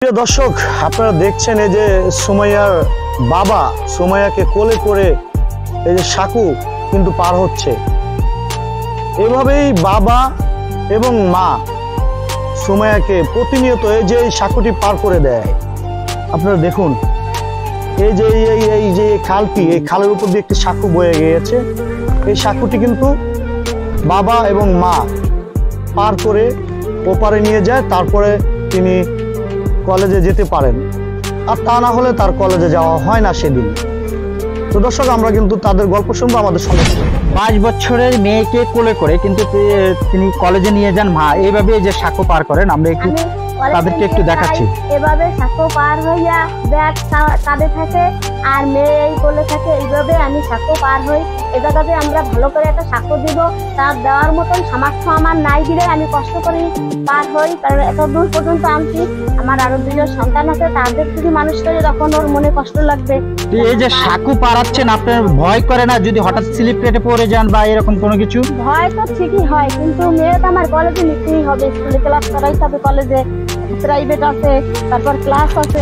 প্রিয় দর্শক, আপনারা দেখছেন এই যে সুমাইয়ার বাবা সুমাইয়াকে কোলে করে এই যে সাকু কিন্তু পার হচ্ছে। এভাবেই বাবা এবং মা সুমাইয়াকে প্রতিনিয়ত এই যে সাকুটি পার করে দেয়। আপনারা দেখুন এই যে এই যে খালটি, এই খালের উপর দিয়ে একটি সাকু বয়ে গিয়েছে। এই সাকুটি কিন্তু বাবা এবং মা পার করে ওপারে নিয়ে যায়, তারপরে তিনি কলেজে যেতে পারেন। আর তা না হলে তার কলেজে যাওয়া হয় না সেদিন। তো দর্শক, আমরা কিন্তু তাদের গল্প শুনবো আমাদের সঙ্গে। 5 বছরের মেয়েকে কোলে করে কিন্তু তিনি কলেজে নিয়ে যান মা। এইভাবে যে সাঁকো পার করেন, আমরা একটু তাদেরকে একটু দেখাচ্ছি। এভাবে সাঁকো পার হইয়া ব্যাগ কাঁধে থাকে আর মেয়ে এই কোলে থাকে। এইভাবে আমি সাঁকো পার হই। এ জায়গাতে আমরা ভালো করে একটা সাঁকো দিব, তার দেওয়ার মতন সামর্থ্য আমার নাই দিলে আমি কষ্ট করে পার হই। কারণ এত দূর পর্যন্ত আনছি, আমার আরো 2 সন্তান আছে, তাদের যদি মানুষ করে তখন ওর মনে কষ্ট লাগবে। এই যে সাঁকো পারাচ্ছেন, আপনার ভয় করে না যদি হঠাৎ স্লিপ কেটে পড়ে যান বা এরকম কোনো কিছু? ভয় তো ঠিকই হয়, কিন্তু মেয়ে তো আমার কলেজে নিতেই হবে, স্কুলে ক্লাস করাইতে হবে, কলেজে প্রাইভেট আছে, তারপর ক্লাস আছে।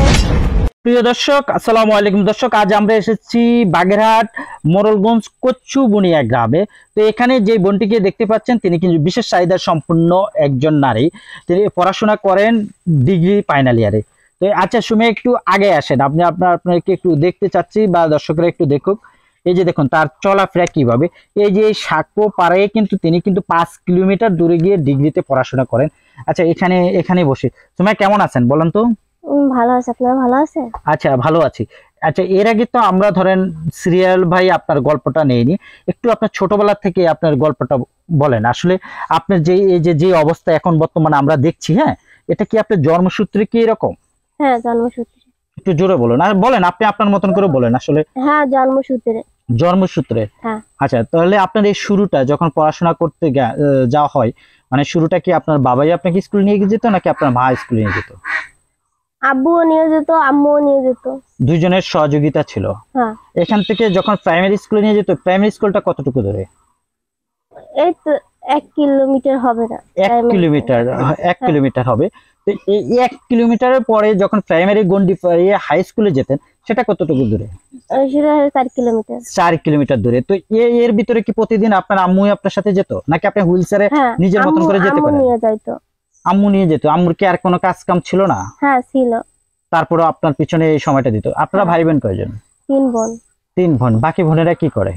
প্রিয় দর্শক, আসসালামু আলাইকুম। দর্শক, আজ আমরা এসেছি বাগেরহাট মোরলগঞ্জ কচ্ছু বুনিয়া গ্রামে। তো এখানে যে বোনটিকে দেখতে পাচ্ছেন, তিনি কিন্তু বিশেষ চাহিদা সম্পন্ন একজন নারী। তিনি পড়াশোনা করেন ডিগ্রি ফাইনাল ইয়ারে। তো আচ্ছা সুমে, একটু আগে আসেন, আপনাকে একটু দেখতে চাচ্ছি বা দর্শকরা একটু দেখুক। এই যে দেখুন তার চলাফেরা কিভাবে। এই যে সাঁকো পাড়ে কিন্তু তিনি কিন্তু 5 কিলোমিটার দূরে গিয়ে ডিগ্রিতে পড়াশোনা করেন। আচ্ছা, এখানে বসে সুমে কেমন আছেন বলেন তো? ভালো আছে, আপনারা ভালো আছে? আচ্ছা, ভালো আছি। আচ্ছা, এর আগে তো আমরা ধরেন সিরিয়াল ভাই আপনার গল্পটা নেইনি, একটু আপনার ছোটবেলা থেকে আপনার গল্পটা বলেন। আসলে আপনার যে এই যে অবস্থা এখন বর্তমানে আমরা দেখছি, হ্যাঁ, এটা কি আপনার জন্মসূত্রে কি এরকম? হ্যাঁ, জন্মসূত্রে। একটু জোরে বলুন, আর বলেন, আপনি আপনার মতন করে বলেন। আসলে হ্যাঁ, জন্মসূত্রে। হ্যাঁ। আচ্ছা, তাহলে আপনার এই শুরুটা যখন পড়াশোনা করতে যাওয়া হয়, মানে শুরুটা কি আপনার বাবাই আপনাকে স্কুল নিয়ে যেত নাকি আপনার মা স্কুলে নিয়ে যেত? আব্বুও নিয়ে যেত, আম্মুও নিয়ে যেত, দুইজনের সহযোগিতা ছিল। হ্যাঁ। এখান থেকে যখন প্রাইমারি স্কুলে নিয়ে যেত, প্রাইমারি স্কুলটা কতটুকু দূরে? এই তো 1 কিলোমিটার হবে না। 1 কিলোমিটার হবে। তো এই 1 কিলোমিটারের পরে যখন প্রাইমারি গন্ডি পেরিয়ে হাই স্কুলে যেতেন, সেটা কতটুকু দূরে? সেটা 4 কিলোমিটার। 4 কিলোমিটার দূরে। তো এর ভিতরে কি প্রতিদিন আপনার আম্মু আপনার সাথে যেত নাকি আপনি হুইলচেয়ারে নিজের মতন করে যেতে পারেন? নিয়ে যাইতো। আম্মু নিয়ে যেত। আম্মুর কি আর কোনো কাজ কাম ছিল না? হ্যাঁ, ছিল। তারপরে আপনার পিছনে এই সময়টা দিত। আপনারা ভাই বোন কয়জন? 3 বোন। 3 বোন। বাকি বোনেরা কি করে?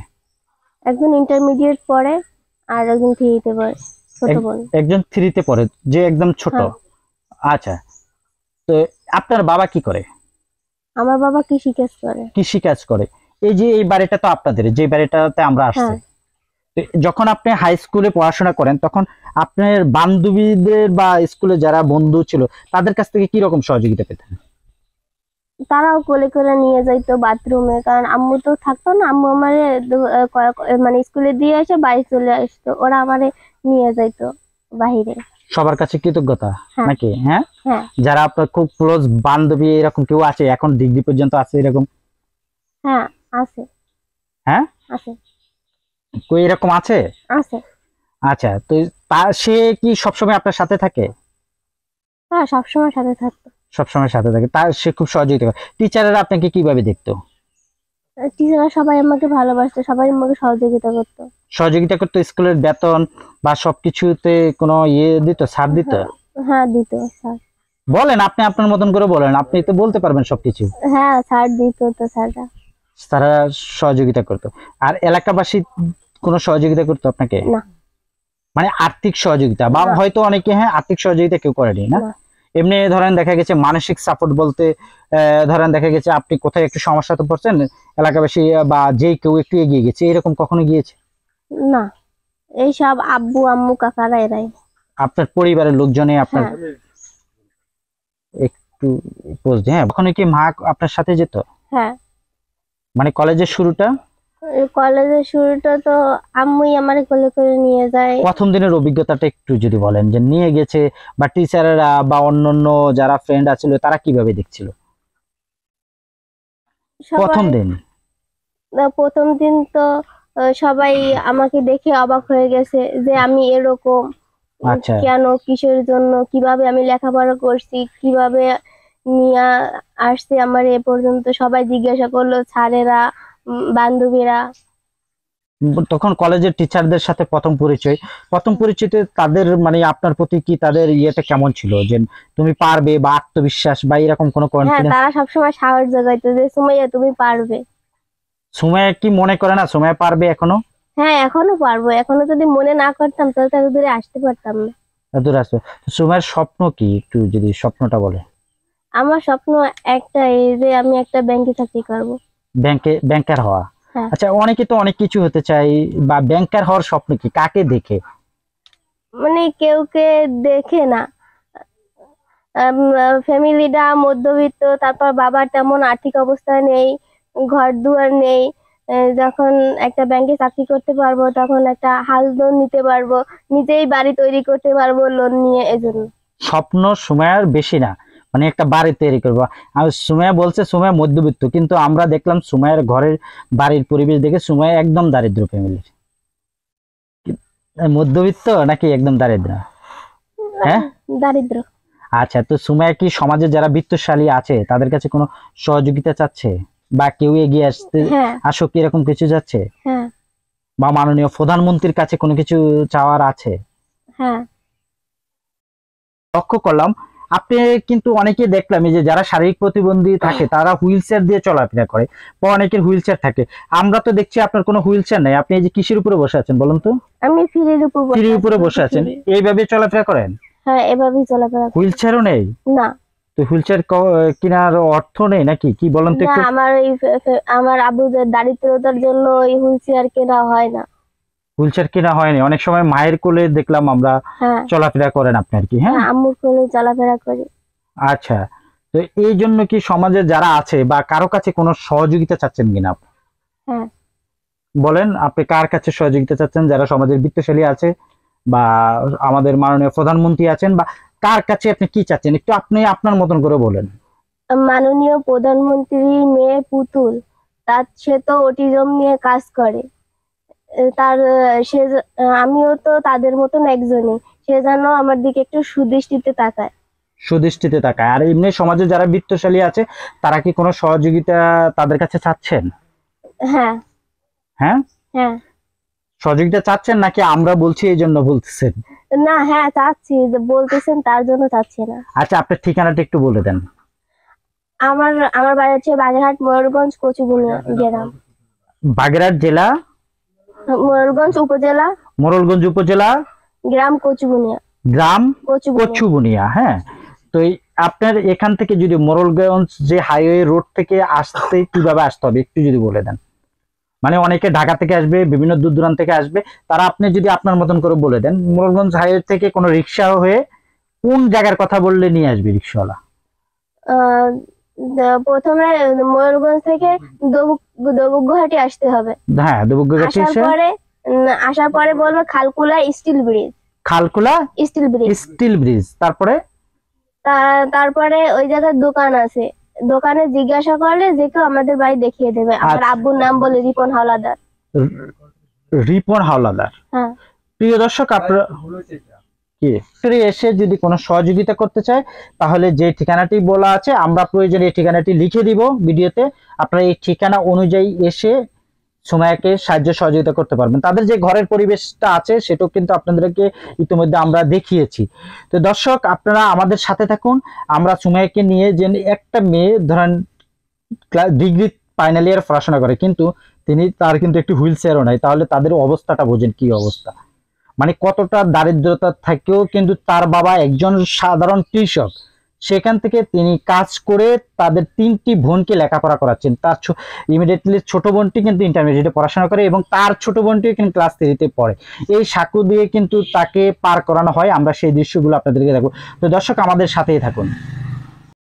একজন ইন্টারমিডিয়েট পড়ে আর একজন 3তে পড়ে, ছোট বোন। একজন 3তে পড়ে, যে একদম ছোট। আচ্ছা, তো আপনার বাবা কি করে? আমার বাবা কৃষিকাজ করে। কৃষিকাজ করে। এই যে এই বাড়িটা তো আপনাদের, যে বাড়িটাতে আমরা আসছি, যখন আপনি হাই স্কুলে পড়াশোনা করেন তখন আপনার বান্ধবীদের বা স্কুলে যারা বন্ধু ছিল তাদের কাছ থেকে কি রকম সহযোগিতা পেতেন? তারাও কোলে করে নিয়ে যাইতো বাথরুমে, কারণ আম্মু তো থাকতো না। আম্মু আমারে মানে স্কুলে দিয়ে এসে বাড়ি চলে আসতো, ওরা আমারে নিয়ে যাইতো বাহিরে। সবার কাছে কৃতজ্ঞতা নাকি? হ্যাঁ, যারা আপনার খুব ক্লোজ বান্ধবী এরকম কেউ আছে এখন ডিগ্রি পর্যন্ত আছে এরকম? হ্যাঁ, আছে। হ্যাঁ, আছে। কই এরকম আছে? আছে। আচ্ছা, তো সে কি সবসময় আপনার সাথে থাকে? হ্যাঁ, সবসময় সাথে থাকতো। সবসময় সাথে থাকে। তার সে খুব সহযোগিতা করে। টিচাররা আপনাকে কিভাবে দেখতো? টিচাররা সবাই আমাকে ভালোবাসতো, সবাই আমাকে সহযোগিতা করতো। স্কুলের বেতন বা সবকিছুতে কোনো দিত, ছাড় দিত? হ্যাঁ, দিত স্যার। বলেন, আপনি আপনার মতন করে বলেন, আপনি তো বলতে পারবেন সবকিছু। হ্যাঁ, ছাড় দিত তো স্যাররা। তারা সহযোগিতা করতো। আর এলাকাবাসী কোনো সহযোগিতা করতো আপনাকে? না। মানে আর্থিক সহযোগিতা বা হয়তো অনেকে আর্থিক সহযোগিতা কেউ করেনি না? এমনি ধরেন দেখা গেছে মানসিক সাপোর্ট বলতে ধরেন দেখা গেছে আপনি কোথায় একটু সমস্যাতে পড়ছেন, এলাকাবাসী বা যে কেউ একটু এগিয়ে গেছে, এরকম কখনো গিয়েছে? না, এই সব আব্বু আম্মু কাকারা এরাই। আপনার পরিবারের লোকজনে আপনার একটু বুঝতে? হ্যাঁ, কখনো কি মা আপনার সাথে যেত? হ্যাঁ। মানে কলেজের শুরুটা তো আম্মুই আমারে কোলে করে নিয়ে যায়। প্রথম দিনের অভিজ্ঞতাটা একটু যদি বলেন, যে নিয়ে গেছে বা টিচাররা বা অন্যান্য যারা ফ্রেন্ড আছিল তারা কিভাবে দেখছিল প্রথম দিন? তো সবাই আমাকে দেখে অবাক হয়ে গেছে যে আমি এরকম, কেন, কিসের জন্য, কিভাবে আমি লেখাপড়া করছি, কিভাবে নিয়ে আসছি আমার এ পর্যন্ত। সবাই জিজ্ঞাসা করলো, স্যারেরা, বান্ধবীরা। তখন কলেজের টিচারদের সাথে প্রথম পরিচয়তে তাদের মানে আপনার প্রতি কি তাদের ইয়েটা কেমন ছিল, যে তুমি পারবে বা আত্মবিশ্বাস বা এরকম কোনো হ্যাঁ, কনফিডেন্স? তারা সবসময় সাহস জাগাইতো যে সুমাইয়া তুমি পারবে। সুমাইয়া কি মনে করে না সুমাইয়া পারবে এখনো? হ্যাঁ, এখনো পারবো। এখনো যদি মনে না করতাম তাহলে তো এত দূরে আসতে পারতাম না। দূর আসবে। সুমাইয়ার স্বপ্ন কি, একটু যদি স্বপ্নটা বলে। আমার স্বপ্ন একটাই, যে আমি একটা ব্যাংকে চাকরি করব। ব্যাংকার হওয়া? হ্যাঁ। আচ্ছা, অনেকে তো অনেক কিছু হতে চায়, বা ব্যাংকার হওয়ার স্বপ্ন কি, কাকে দেখে? মানে কেউ কে দেখে না, ফ্যামিলিটা মধ্যবিত্ত, তারপর বাবার তেমন আর্থিক অবস্থা নেই, ঘর দুয়ার নেই। যখন একটা ব্যাংকে চাকরি করতে পারবো তখন একটা হাউস লোন নিতে পারবো, নিজেই বাড়ি তৈরি করতে পারবো লোন নিয়ে। এজন্য স্বপ্ন সুমাইয়ার বেশি না, মানে একটা বাড়ি তৈরি করবো। আর সুমাইয়া বলছে সুমাইয়া মধ্যবিত্ত, কিন্তু আমরা দেখলাম সুমাইয়ার ঘরের বাড়ির পরিবেশ দেখে সুমাইয়া একদম দারিদ্র ফ্যামিলির। মধ্যবিত্ত নাকি একদম দারিদ্র? হ্যাঁ, দারিদ্র। আচ্ছা, তো সুমাইয়া কি সমাজে যারা বিত্তশালী আছে তাদের কাছে কোনো সহযোগিতা চাচ্ছে, বা কেউ এগিয়ে আসতে হ্যাঁ, আসুক এরকম কিছু যাচ্ছে, হ্যাঁ, বা মাননীয় প্রধানমন্ত্রীর কাছে কোনো কিছু চাওয়ার আছে? হ্যাঁ, লক্ষ্য করলাম আপনি কিন্তু অনেকে দেখলাম এই যে যারা শারীরিক প্রতিবন্ধী থাকে তারা হুইল চেয়ার দিয়ে চলাফেরা করে, বা অনেকের হুইল চেয়ার থাকে। আমরা তো দেখছি আপনার কোনো হুইল চেয়ার নেই, আপনি এই যে কিসের উপরে বসে আছেন বলুন তো? আমি ফ্রির উপর সিঁড়ির উপরে বসে আছেন, এইভাবে চলাফেরা করেন? হ্যাঁ, এভাবেই চলাফেরা করি। হুইল চেয়ারও নেই? না, তো হুইল চেয়ার কেনার অর্থ নেই নাকি, কি বলেন তো না, একটু? আমার আব্বুদের দারিদ্রতার জন্য এই হুইল চেয়ার কেনা হয় না। হুইল চেয়ার কেনা হয়নি, অনেক সময় মায়ের কোলে দেখলাম আমরা হ্যাঁ, চলাফেরা করেন আপনি আর কি। হ্যাঁ, হ্যাঁ, আম্মুর কোলে চলাফেরা করি। আচ্ছা, তো এই জন্য কি সমাজে যারা আছে বা কারো কাছে কোনো সহযোগিতা চাচ্ছেন কিনা আপনি? হ্যাঁ, বলেন, আপনি কার কাছে সহযোগিতা চাচ্ছেন, যারা সমাজের বিত্তশালী আছে বা আমাদের মাননীয় প্রধানমন্ত্রী আছেন, বা কার কাছে আপনি কি চাচ্ছেন, একটু আপনি আপনার মতন করে বলেন। মাননীয় প্রধানমন্ত্রীর মেয়ে পুতুল, সে তো অটিজম নিয়ে কাজ করে। তার আমিও তো তাদের মতন একজনই। সে যেন আমার দিকে একটু সুদৃষ্টিতে তাকায়। সুদৃষ্টিতে তাকায়। আর এমনি সমাজে যারা বিত্তশালী আছে তারা কি কোনো সহযোগিতা তাদের কাছে চাচ্ছেন? হ্যাঁ, হ্যাঁ, হ্যাঁ, সহযোগিতা চাচ্ছেন নাকি আমরা বলছি এই জন্য বলতেছেন? না, হ্যাঁ, চাচ্ছি, যে বলতেছেন তার জন্য চাচ্ছি না। আচ্ছা, আপনার ঠিকানাটা একটু বলে দেন। আমার আমার বাড়ি হচ্ছে বাগেরহাট, ময়ূরগঞ্জ, কচুবুনিয়া গ্রাম। বাগেরহাট জেলা, ময়ূরগঞ্জ উপজেলা, মোড়লগঞ্জ উপজেলা, গ্রাম কচুবুনিয়া, গ্রাম কচুবুনিয়া। কচুবুনিয়া। হ্যাঁ, তো আপনার এখান থেকে যদি মোড়লগঞ্জ যে হাইওয়ে রোড থেকে আসতে কিভাবে আসতে হবে একটু যদি বলে দেন। মানে অনেকে ঢাকা থেকে আসবে, বিভিন্ন দূর দূরান্ত থেকে আসবে, তারা আপনি যদি আপনার মতন করে বলে দেন মোড়লগঞ্জ হাইওয়ে থেকে কোনো রিক্সা হয়ে কোন জায়গার কথা বললে নিয়ে আসবে রিক্সাওয়ালা? প্রথমে ময়ূরগঞ্জ থেকে দবুকঘাটি আসতে হবে। হ্যাঁ, দুবুকঘাটি আসার পরে বলবো খালকুলা স্টিল ব্রিজ। খালকুলা স্টিল ব্রিজ, তারপরে তারপরে ওই জায়গায় দোকান আছে, দোকানে জিজ্ঞাসা করলে যে কেউ আমাদের বাড়ি দেখিয়ে দেবে। আমার আব্বুর নাম বলে রিপন হাওলাদার। রিপন হাওলাদার। হ্যাঁ, প্রিয় দর্শক, আপনারা কি এসে যদি কোনো সহযোগিতা করতে চায় তাহলে যে ঠিকানাটি বলা আছে আমরা প্রয়োজনে এই ঠিকানাটি লিখে দিব ভিডিওতে, আপনারা এই ঠিকানা অনুযায়ী এসে সুমাইয়াকে সাহায্য সহযোগিতা করতে পারবেন। তাদের যে ঘরের পরিবেশটা আছে সেটাও কিন্তু আপনাদেরকে ইতিমধ্যে আমরা দেখিয়েছি। তো দর্শক, আপনারা আমাদের সাথে থাকুন। আমরা সুমাইয়াকে নিয়ে, যে একটা মেয়ে ধরেন ডিগ্রি ফাইনাল ইয়ার পড়াশোনা করে, কিন্তু তার কিন্তু একটি হুইল চেয়ারও নাই, তাহলে তাদের অবস্থাটা বোঝেন কি অবস্থা, মানে কতটা দারিদ্রতা থাকেও কিন্তু তার বাবা একজন সাধারণ কৃষক, সেখান থেকে তিনি কাজ করে তাদের 3টি বোনকে লেখাপড়া করাচ্ছেন। তার ইমিডিয়েটলি ছোট বোনটি কিন্তু ইন্টারমিডিয়েটে পড়াশোনা করে এবং তার ছোট বোনটিও কিন্তু ক্লাস 3-তে পড়ে। এই সাঁকো দিয়ে কিন্তু তাকে পার করানো হয়। আমরা সেই দৃশ্যগুলো আপনাদেরকে দেখবো। তো দর্শক, আমাদের সাথেই থাকুন।